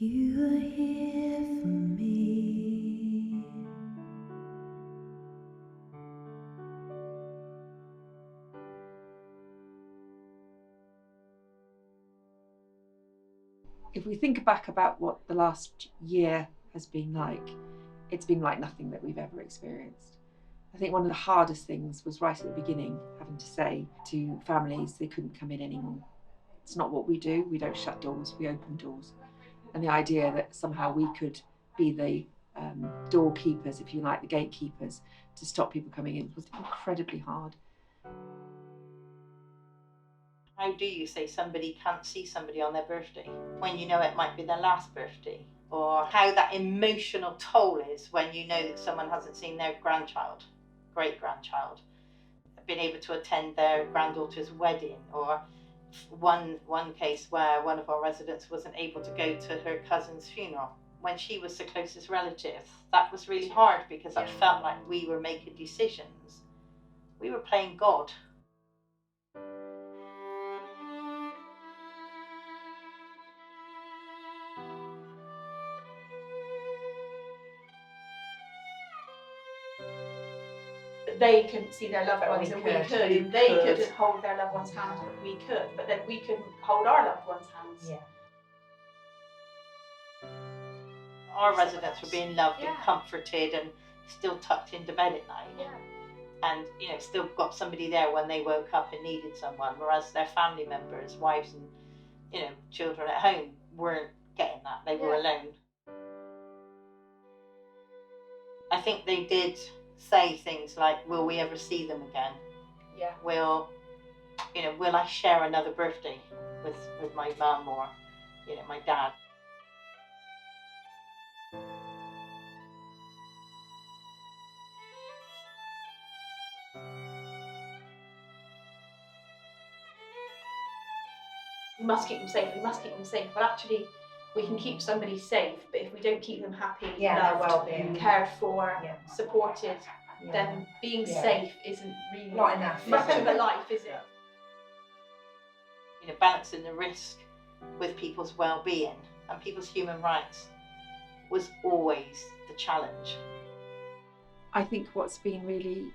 You are here for me. If we think back about what the last year has been like, it's been like nothing that we've ever experienced. I think one of the hardest things was right at the beginning, having to say to families they couldn't come in anymore. It's not what we do. We don't shut doors, we open doors. And the idea that somehow we could be the doorkeepers, if you like, the gatekeepers, to stop people coming in was incredibly hard. How do you say somebody can't see somebody on their birthday when you know it might be their last birthday? Or how that emotional toll is when you know that someone hasn't seen their grandchild, great-grandchild, been able to attend their granddaughter's wedding, or one case where one of our residents wasn't able to go to her cousin's funeral when she was the closest relative. That was really hard because I felt like we were making decisions. We were playing God. They couldn't see their loved ones and we could. And they couldn't hold their loved one's hand, but we could. But then we couldn't hold our loved one's hands. Yeah. Our residents were being loved and comforted and still tucked into bed at night. Yeah. And, you know, still got somebody there when they woke up and needed someone, whereas their family members, wives and, you know, children at home weren't getting that. They were alone. I think they did say things like, will we ever see them again? Yeah. Will I share another birthday with my mum or, you know, my dad? We must keep them safe, we must keep them safe. Well, actually, we can keep somebody safe, but if we don't keep them happy, loved, cared for, supported, then being safe isn't really not enough. Much of a life, is it? You know, balancing the risk with people's well-being and people's human rights was always the challenge. I think what's been really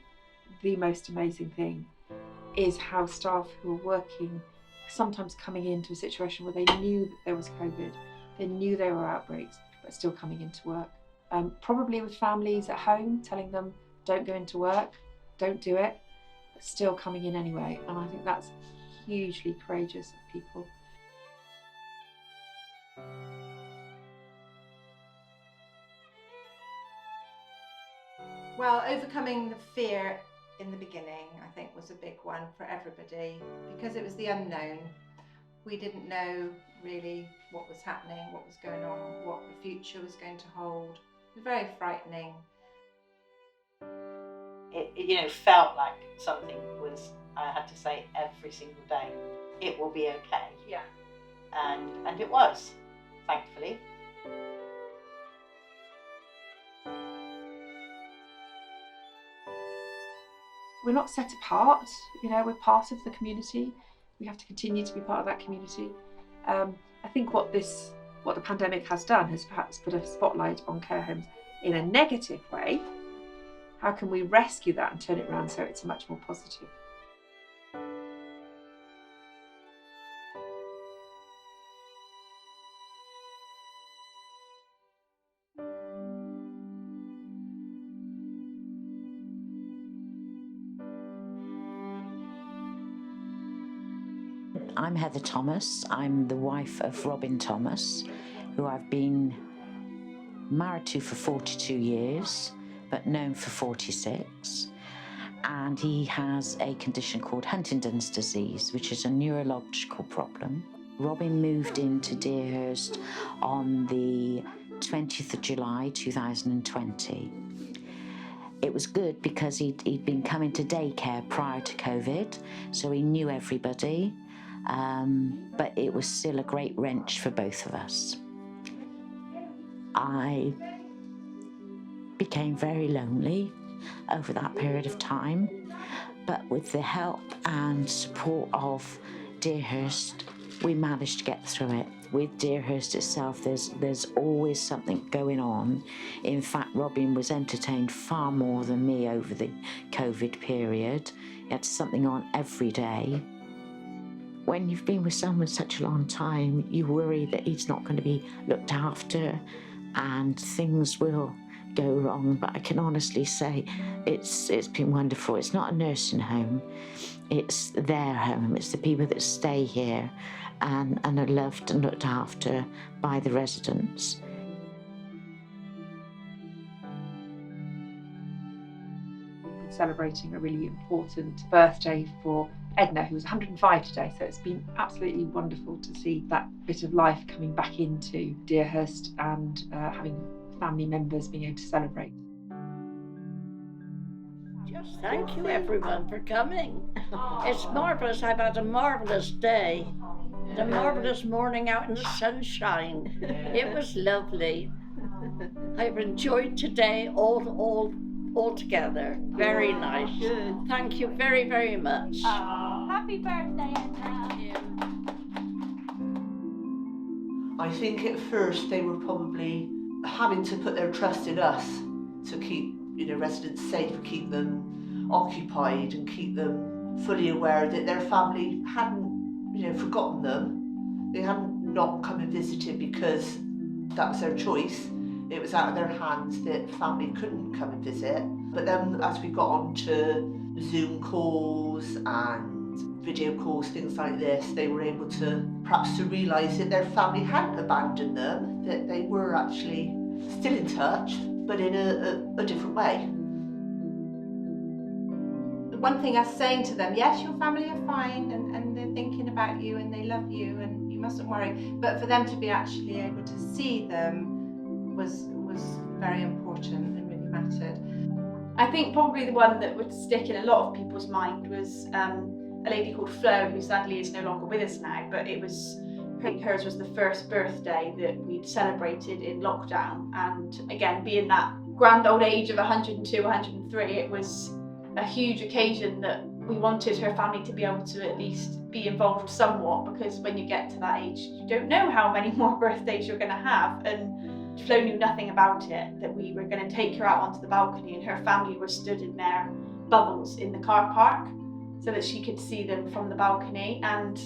the most amazing thing is how staff who are working, sometimes coming into a situation where they knew that there was COVID, they knew there were outbreaks, but still coming into work. Probably with families at home, telling them, don't go into work, don't do it, but still coming in anyway. And I think that's hugely courageous of people. Well, overcoming the fear in the beginning, I think, was a big one for everybody because it was the unknown. We didn't know really what was happening, what was going on, what the future was going to hold. It was very frightening. It you know, felt like something was, I had to say every single day, it will be okay. Yeah. And it was, thankfully. We're not set apart, you know, we're part of the community. We have to continue to be part of that community. I think what the pandemic has done has perhaps put a spotlight on care homes in a negative way. How can we rescue that and turn it around so it's much more positive? I'm Heather Thomas. I'm the wife of Robin Thomas, who I've been married to for 42 years, but known for 46. And he has a condition called Huntington's disease, which is a neurological problem. Robin moved into Deerhurst on the 20th of July 2020. It was good because he'd been coming to daycare prior to COVID, so he knew everybody. But it was still a great wrench for both of us. I became very lonely over that period of time, but with the help and support of Deerhurst, we managed to get through it. with Deerhurst itself, there's always something going on. In fact, Robin was entertained far more than me over the COVID period. He had something on every day. When you've been with someone such a long time, you worry that he's not going to be looked after and things will go wrong. But I can honestly say it's been wonderful. It's not a nursing home, it's their home. It's the people that stay here and are loved and looked after by the residents. We've been celebrating a really important birthday for Edna, who was 105 today, so it's been absolutely wonderful to see that bit of life coming back into Deerhurst and having family members being able to celebrate. Just thank you everyone for coming. It's marvellous. I've had a marvellous day. A marvellous morning out in the sunshine. It was lovely. I've enjoyed today all together. Very nice. Good. Thank you very, very much. Happy birthday, Edna. Thank you. I think at first they were probably having to put their trust in us to keep, residents safe, keep them occupied and keep them fully aware that their family hadn't, forgotten them. They hadn't not come and visited because that was their choice. It was out of their hands that family couldn't come and visit. But then as we got on to Zoom calls and video calls, things like this, they were able to perhaps to realise that their family hadn't abandoned them, that they were actually still in touch, but in a different way. One thing us saying to them, yes, your family are fine and they're thinking about you and they love you and you mustn't worry, but for them to be actually able to see them was very important and really mattered. I think probably the one that would stick in a lot of people's mind was a lady called Flo, who sadly is no longer with us now, but hers was the first birthday that we'd celebrated in lockdown, and again, being that grand old age of 102, 103, it was a huge occasion that we wanted her family to be able to at least be involved somewhat, because when you get to that age, you don't know how many more birthdays you're going to have, and Flo knew nothing about it, that we were going to take her out onto the balcony and her family were stood in their bubbles in the car park so that she could see them from the balcony. And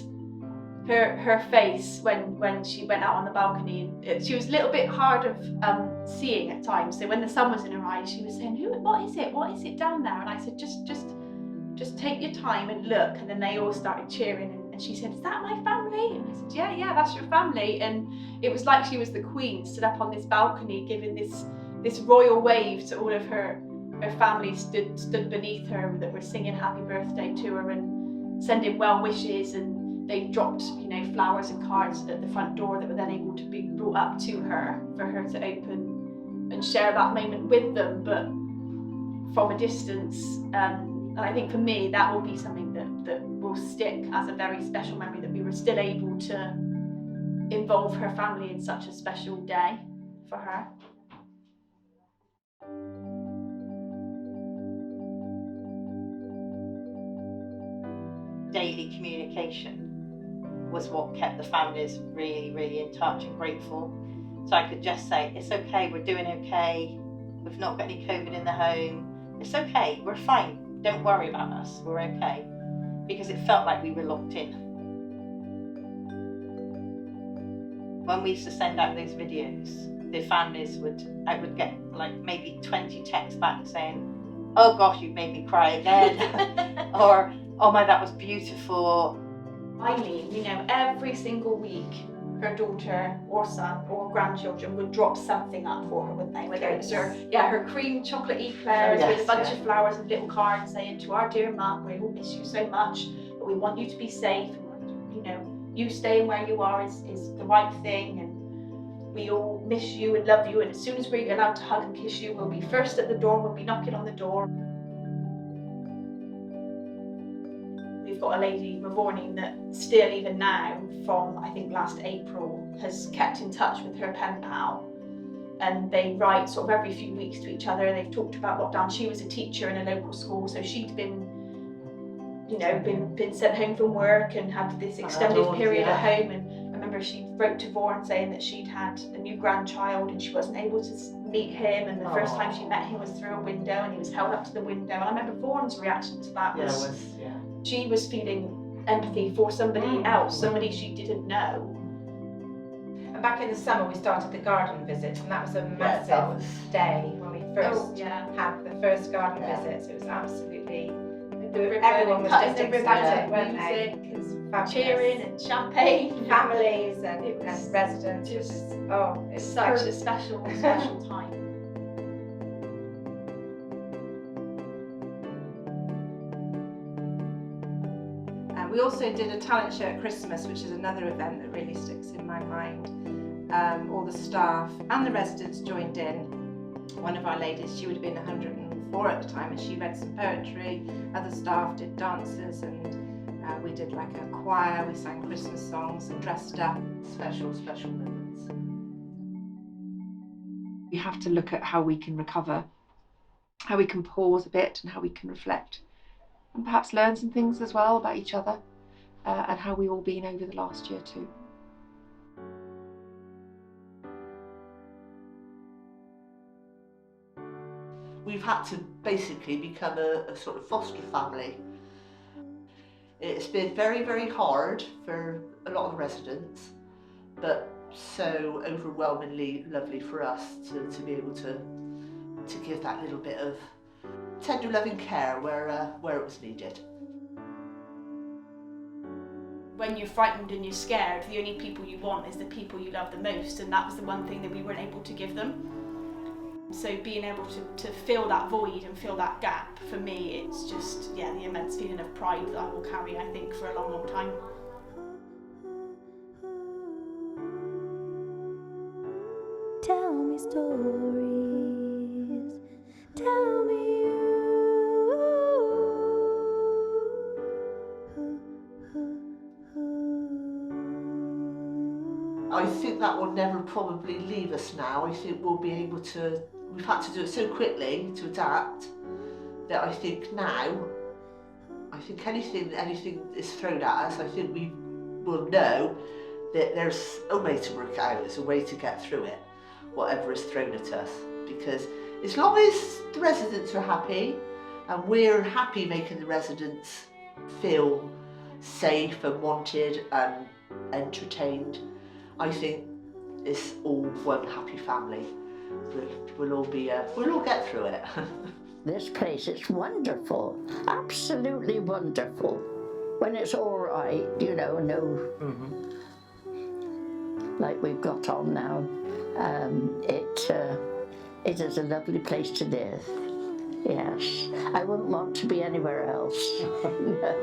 her face when she went out on the balcony, she was a little bit hard of seeing at times, so when the sun was in her eyes she was saying, what is it down there? And I said, just take your time and look. And then they all started cheering and she said, is that my family? And I said, yeah, that's your family. And it was like she was the queen, stood up on this balcony giving this royal wave to all of her family stood beneath her that were singing happy birthday to her and sending well wishes, and they dropped flowers and cards at the front door that were then able to be brought up to her for her to open and share that moment with them, but from a distance. And I think for me that will be something that will stick as a very special memory, that we were still able to involve her family in such a special day for her. Daily communication was what kept the families really, really in touch and grateful. So I could just say, it's okay, we're doing okay, we've not got any COVID in the home, it's okay, we're fine, don't worry about us, we're okay. Because it felt like we were locked in. When we used to send out those videos, the families I would get like maybe 20 texts back saying, oh gosh, you've made me cry again, or oh my, that was beautiful. Eileen, every single week her daughter or son or grandchildren would drop something up for her, wouldn't they? Whether it's her cream chocolate eclairs with a bunch of flowers and little cards saying, to our dear mum, we all miss you so much, but we want you to be safe, and you staying where you are is the right thing, and we all miss you and love you, and as soon as we're allowed to hug and kiss you, we'll be first at the door, we'll be knocking on the door. We've got a lady, Ravorni, that still even now, from I think last April, has kept in touch with her pen pal, and they write sort of every few weeks to each other. They've talked about lockdown. She was a teacher in a local school, so she'd been sent home from work and had this extended period at home, and I remember remember she wrote to Vaughan saying that she'd had a new grandchild and she wasn't able to meet him, and the first time she met him was through a window and he was held up to the window. And I remember Vaughan's reaction to that was, she was feeling empathy for somebody else, somebody she didn't know. And back in the summer we started the garden visits, and that was a massive day when we first had the first garden visits. It was absolutely, everyone was just ecstatic, weren't they? Cheering and champagne, families and residents. Just, it's such a special time. We also did a talent show at Christmas, which is another event that really sticks in my mind. All the staff and the residents joined in. One of our ladies, she would have been 104 at the time, and she read some poetry. Other staff did dances, and we did like a choir. We sang Christmas songs and dressed up. Special moments. We have to look at how we can recover, how we can pause a bit, and how we can reflect, and perhaps learn some things as well about each other, and how we've all been over the last year too. We've had to basically become a sort of foster family. It's been very, very hard for a lot of residents, but so overwhelmingly lovely for us to be able to give that little bit of tender loving care where it was needed. When you're frightened and you're scared, the only people you want is the people you love the most, and that was the one thing that we weren't able to give them. So being able to fill that void and fill that gap, for me, it's just, the immense feeling of pride that I will carry, I think, for a long, long time. Tell me stories, tell me I think that will never probably leave us now. I think we'll be able to, we've had to do it so quickly to adapt, that I think now, I think anything is thrown at us, I think we will know that there's a way to work it out, there's a way to get through it, whatever is thrown at us. Because as long as the residents are happy, and we're happy making the residents feel safe and wanted and entertained, I think it's all one happy family. We'll all get through it. This place is wonderful, absolutely wonderful. When it's all right, like we've got on now, it is a lovely place to live. Yes, I wouldn't want to be anywhere else. No.